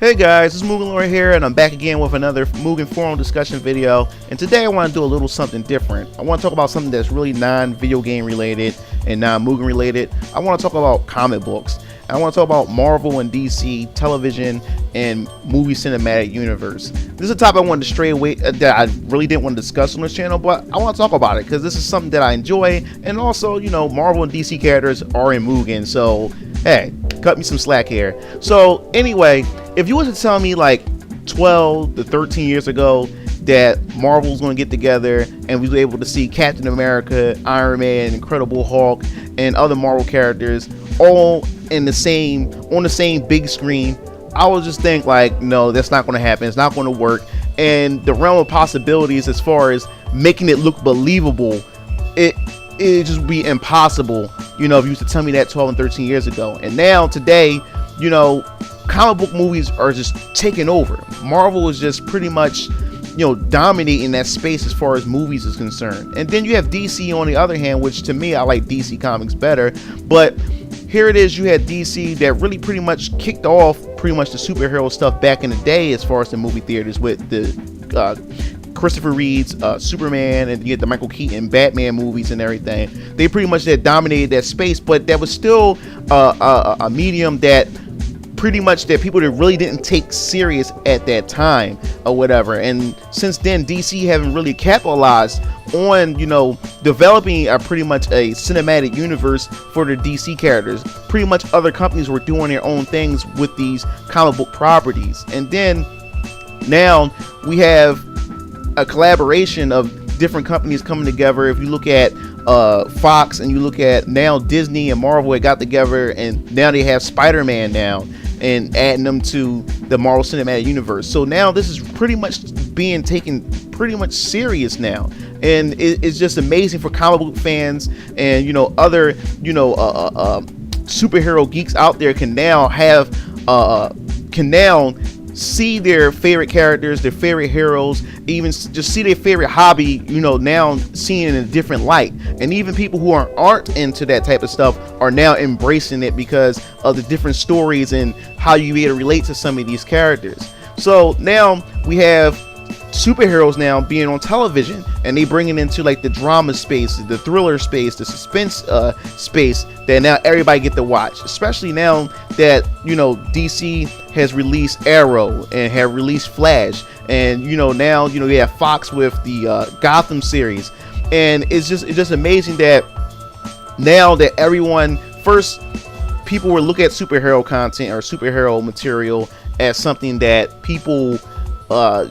Hey guys, it's MugenLord here, and I'm back again with another Mugen forum discussion video. And today I want to do a little something different. I want to talk about something that's really non-video game related and non-Mugen related. I want to talk about comic books. I want to talk about Marvel and DC, television, and movie cinematic universe. This is a topic I wanted to stray away that I really didn't want to discuss on this channel, but I want to talk about it because this is something that I enjoy, and also, you know, Marvel and DC characters are in Mugen, so hey, cut me some slack here. So anyway, if you was to tell me like 12 to 13 years ago that Marvel's going to get together and we were able to see Captain America, Iron Man, Incredible Hulk, and other Marvel characters all on the same big screen, I would just think like, no, that's not going to happen. It's not going to work. And the realm of possibilities as far as making it look believable, it'd just be impossible, you know, if you used to tell me that 12 and 13 years ago. And now today, you know, comic book movies are just taking over. Marvel is just pretty much, you know, dominating that space as far as movies is concerned. And then you have DC on the other hand, which to me, I like DC comics better. But here it is, you had DC that really pretty much kicked off pretty much the superhero stuff back in the day as far as the movie theaters with the Christopher Reeve's Superman, and you get the Michael Keaton Batman movies and everything. They pretty much that dominated that space, but that was still a medium that pretty much that people that really didn't take serious at that time or whatever. And since then, DC haven't really capitalized on, you know, developing pretty much a cinematic universe for the DC characters. Pretty much other companies were doing their own things with these comic book properties. And then now we have a collaboration of different companies coming together. If you look at Fox, and you look at now Disney and Marvel, it got together, and now they have Spider-Man now and adding them to the Marvel Cinematic Universe. So now this is pretty much being taken pretty much serious now, and it's just amazing for comic book fans and, you know, other, you know, superhero geeks out there can now have see their favorite characters, their favorite heroes, even just see their favorite hobby, you know, now seeing it in a different light. And even people who aren't into that type of stuff are now embracing it because of the different stories and how you be able to relate to some of these characters. So now we have superheroes now being on television, and they bring it into like the drama space, the thriller space, the suspense space that now everybody get to watch, especially now that, you know, DC has released Arrow and have released Flash, and, you know, now, you know, we have Fox with the Gotham series. And it's just amazing that now that everyone, first people were looking at superhero content or superhero material as something that people,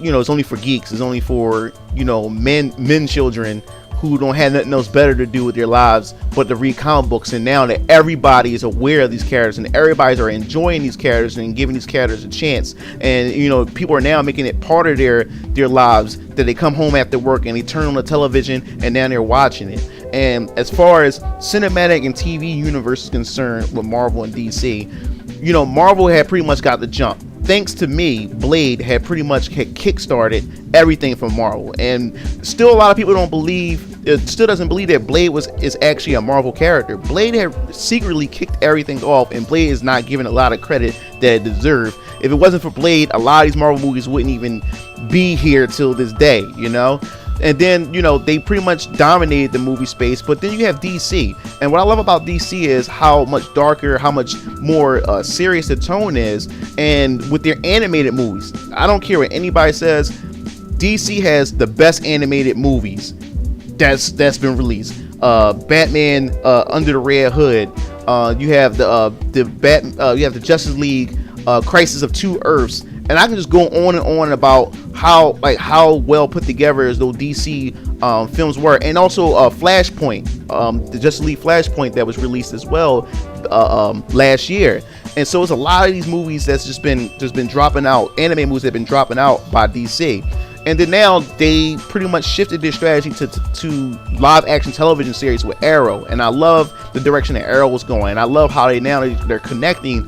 you know, it's only for geeks, it's only for, you know, men children who don't have nothing else better to do with their lives but to read comic books. And now that everybody is aware of these characters and everybody's are enjoying these characters and giving these characters a chance, and, you know, people are now making it part of their lives, that they come home after work and they turn on the television and now they're watching it. And as far as cinematic and TV universe is concerned with Marvel and DC, you know, Marvel had pretty much got the jump. Thanks to me, Blade had pretty much kickstarted everything from Marvel, and still a lot of people doesn't believe that Blade is actually a Marvel character. Blade had secretly kicked everything off, and Blade is not given a lot of credit that it deserved. If it wasn't for Blade, a lot of these Marvel movies wouldn't even be here till this day, you know. And then, you know, they pretty much dominated the movie space. But then you have DC, and what I love about DC is how much darker, how much more serious the tone is. And with their animated movies, I don't care what anybody says, DC has the best animated movies that's been released. Batman Under the Red Hood, you have you have the Justice League, Crisis of Two Earths. And I can just go on and on about how well put together as those DC films were. And also Flashpoint, the Justice League Flashpoint that was released as well last year. And so it's a lot of these movies that's just been dropping out, anime movies that have been dropping out by DC. And then now they pretty much shifted their strategy to live action television series with Arrow. And I love the direction that Arrow was going. I love how they're connecting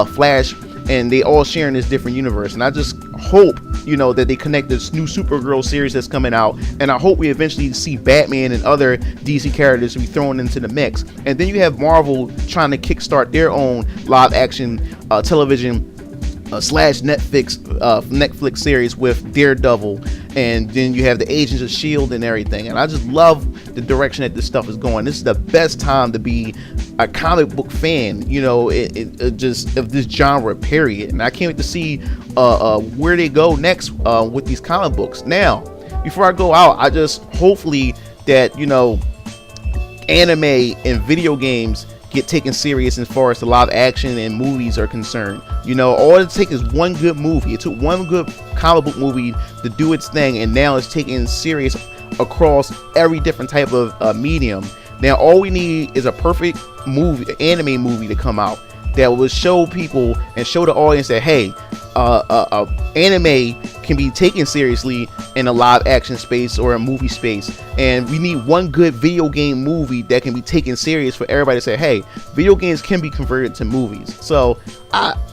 Flash, and they all share in this different universe. And I just hope, you know, that they connect this new Supergirl series that's coming out, and I hope we eventually see Batman and other DC characters be thrown into the mix. And then you have Marvel trying to kickstart their own live action television slash Netflix series with Daredevil, and then you have the Agents of Shield and everything. And I just love the direction that this stuff is going. This is the best time to be a comic book fan, you know, just of this genre, period. And I can't wait to see where they go next with these comic books. Now, before I go out, I just hopefully that, you know, anime and video games get taken serious as far as the live action and movies are concerned. You know, all it takes is one good movie. It took one good comic book movie to do its thing, and now it's taken serious across every different type of medium. Now all we need is a perfect movie, an anime movie to come out that will show people and show the audience that, hey, anime can be taken seriously in a live action space or a movie space, and we need one good video game movie that can be taken serious for everybody to say, hey, video games can be converted to movies. So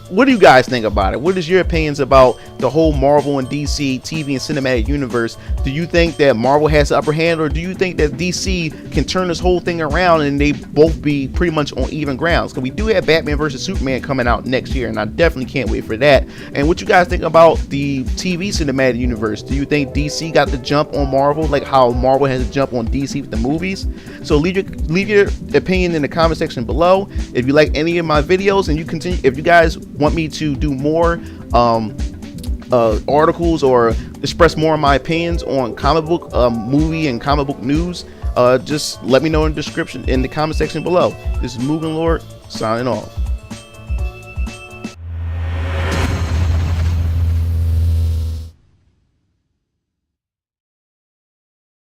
what do you guys think about it? What is your opinions about the whole Marvel and DC TV and cinematic universe? Do you think that Marvel has the upper hand, or do you think that DC can turn this whole thing around and they both be pretty much on even grounds? Because we do have Batman vs Superman coming out next year, and I definitely can't wait for that. And what you guys think about the TV cinematic universe? Do you think DC got the jump on Marvel, like how Marvel has a jump on DC with the movies? So leave your opinion in the comment section below. If you like any of my videos, and if you guys want me to do more articles or express more of my opinions on comic book movie and comic book news, just let me know in the description, in the comment section below. This is MugenLord signing off.